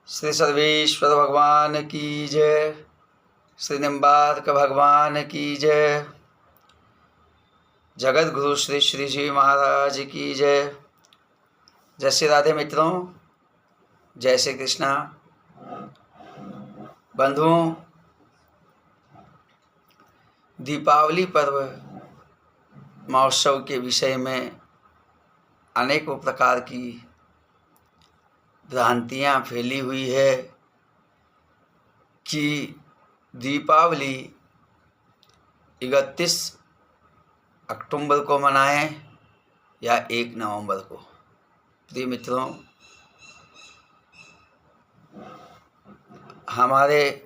श्री सर्वेश्वर भगवान की जय। श्री निम्बार्क भगवान की जय। जगत गुरु श्री श्री जी महाराज की जय। जय श्री राधे मित्रों, जय श्री कृष्णा। बंधुओं, दीपावली पर्व महोत्सव के विषय में अनेकों प्रकार की भ्रांतियाँ फैली हुई है कि दीपावली 31 अक्टूबर को मनाएं या 1 नवंबर को। प्रिय मित्रों, हमारे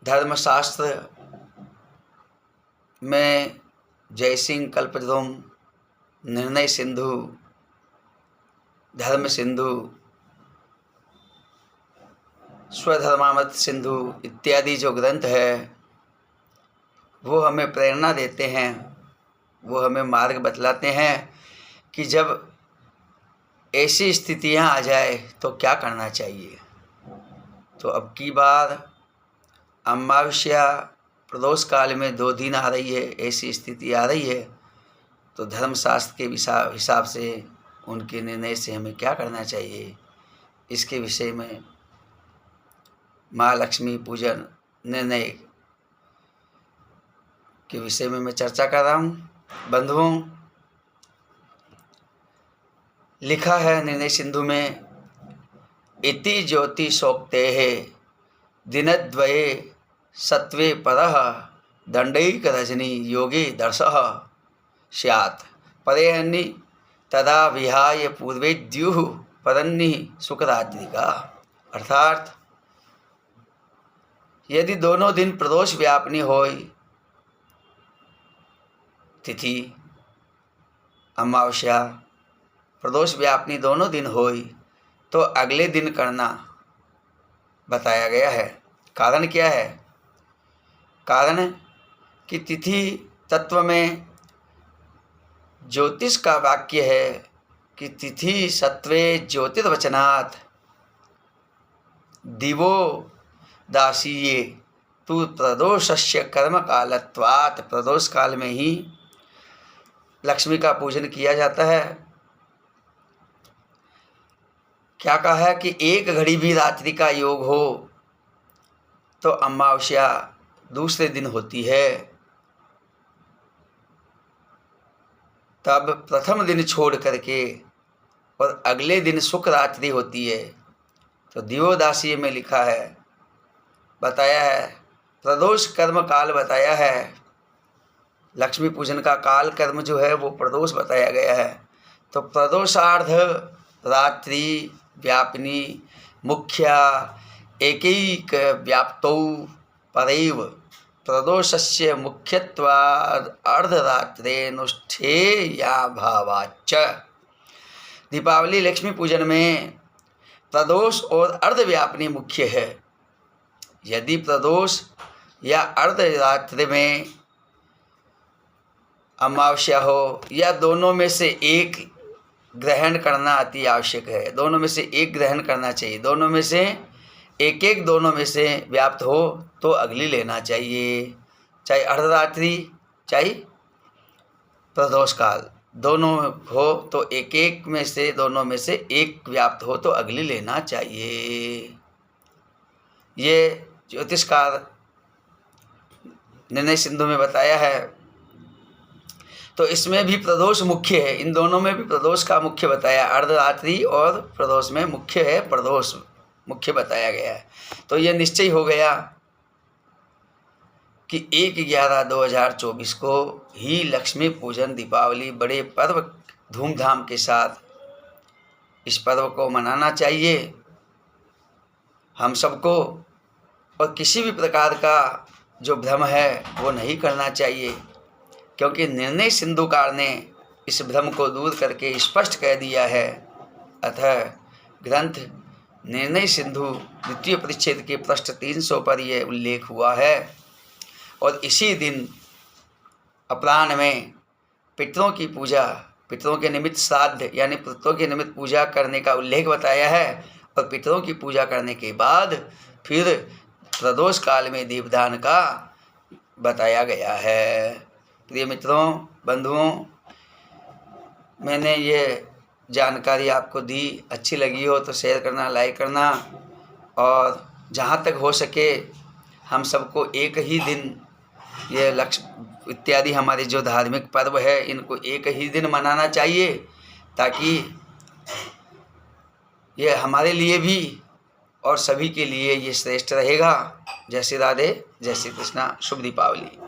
धर्मशास्त्र में जयसिंह कल्पद्रुम, निर्णय सिंधु, धर्म सिंधु, स्वधर्मामृत सिंधु इत्यादि जो ग्रंथ है वो हमें प्रेरणा देते हैं, वो हमें मार्ग बतलाते हैं कि जब ऐसी स्थितियां आ जाए तो क्या करना चाहिए। तो अब की बार अमावस्या प्रदोष काल में 2 दिन आ रही है, ऐसी स्थिति आ रही है, तो धर्मशास्त्र के हिसाब से उनके निर्णय से हमें क्या करना चाहिए, इसके विषय में माँ लक्ष्मी पूजन निर्णय के विषय में मैं चर्चा कर रहा हूँ। बंधुओं, लिखा है निर्णय सिंधु में, इति ज्योतिषोक्तेः दिनद्वये सत्वे परः दंडैक रजनी योगे दर्शः स्यात् परेहन्नि तदा विहाय पूर्वे द्युः परन्नि शुक्रात्रिका। अर्थात यदि दोनों दिन प्रदोष व्यापनी होय, तिथि अमावस्या प्रदोष व्यापनी दोनों दिन होय, तो अगले दिन करना बताया गया है। कारण क्या है? कारण कि तिथि तत्व में ज्योतिष का वाक्य है कि तिथि सत्वे ज्योतिर्वचनात् दिवो दासीये तु प्रदोषस्य कर्म कालत्वात्। प्रदोष काल में ही लक्ष्मी का पूजन किया जाता है। क्या कहा है कि 1 घड़ी भी रात्रि का योग हो तो अमावस्या दूसरे दिन होती है, तब प्रथम दिन छोड़ करके और अगले दिन शुक्र रात्रि होती है। तो दिवोदासी में लिखा है, बताया है, प्रदोष कर्म काल बताया है। लक्ष्मी पूजन का काल कर्म जो है वो प्रदोष बताया गया है। तो प्रदोषार्ध रात्रि व्यापिनी मुख्या एकैक व्याप्तौ परैव प्रदोषस्य मुख्यत्वाद् अर्धरात्रेऽनुष्ठेयाभावाच्च। दीपावली लक्ष्मी पूजन में प्रदोष और अर्धव्यापिनी मुख्य है। यदि प्रदोष या अर्धरात्रि में अमावस्या हो या दोनों में से एक ग्रहण करना अति आवश्यक है। दोनों में से एक ग्रहण करना चाहिए। दोनों में से एक दोनों में से व्याप्त हो तो अगली लेना चाहिए। चाहे अर्धरात्रि चाहे प्रदोष काल दोनों हो तो एक में से दोनों में से एक व्याप्त हो तो अगली लेना चाहिए। ये ज्योतिषकार निर्णय सिंधु में बताया है। तो इसमें भी प्रदोष मुख्य है। इन दोनों में भी प्रदोष का मुख्य बताया। अर्धरात्रि और प्रदोष में मुख्य है, प्रदोष मुख्य बताया गया है। तो यह निश्चय हो गया कि 1/11/2024 को ही लक्ष्मी पूजन दीपावली बड़े पर्व धूमधाम के साथ इस पर्व को मनाना चाहिए हम सबको। और किसी भी प्रकार का जो भ्रम है वो नहीं करना चाहिए, क्योंकि निर्णय सिंधुकार ने इस भ्रम को दूर करके स्पष्ट कह दिया है। अतः ग्रंथ निर्णय सिंधु द्वितीय परिच्छेद के पृष्ठ 300 पर यह उल्लेख हुआ है। और इसी दिन अपराह्न में पितरों की पूजा, पितरों के निमित्त श्राद्ध यानी पितरों के निमित्त पूजा करने का उल्लेख बताया है। और पितरों की पूजा करने के बाद फिर प्रदोष काल में दीपदान का बताया गया है। प्रिय मित्रों, बंधुओं, मैंने ये जानकारी आपको दी, अच्छी लगी हो तो शेयर करना, लाइक करना, और जहाँ तक हो सके हम सबको एक ही दिन ये लक्ष्य इत्यादि हमारे जो धार्मिक पर्व है इनको एक ही दिन मनाना चाहिए, ताकि ये हमारे लिए भी और सभी के लिए ये श्रेष्ठ रहेगा। जय श्री राधे, जय श्री कृष्णा, शुभ दीपावली।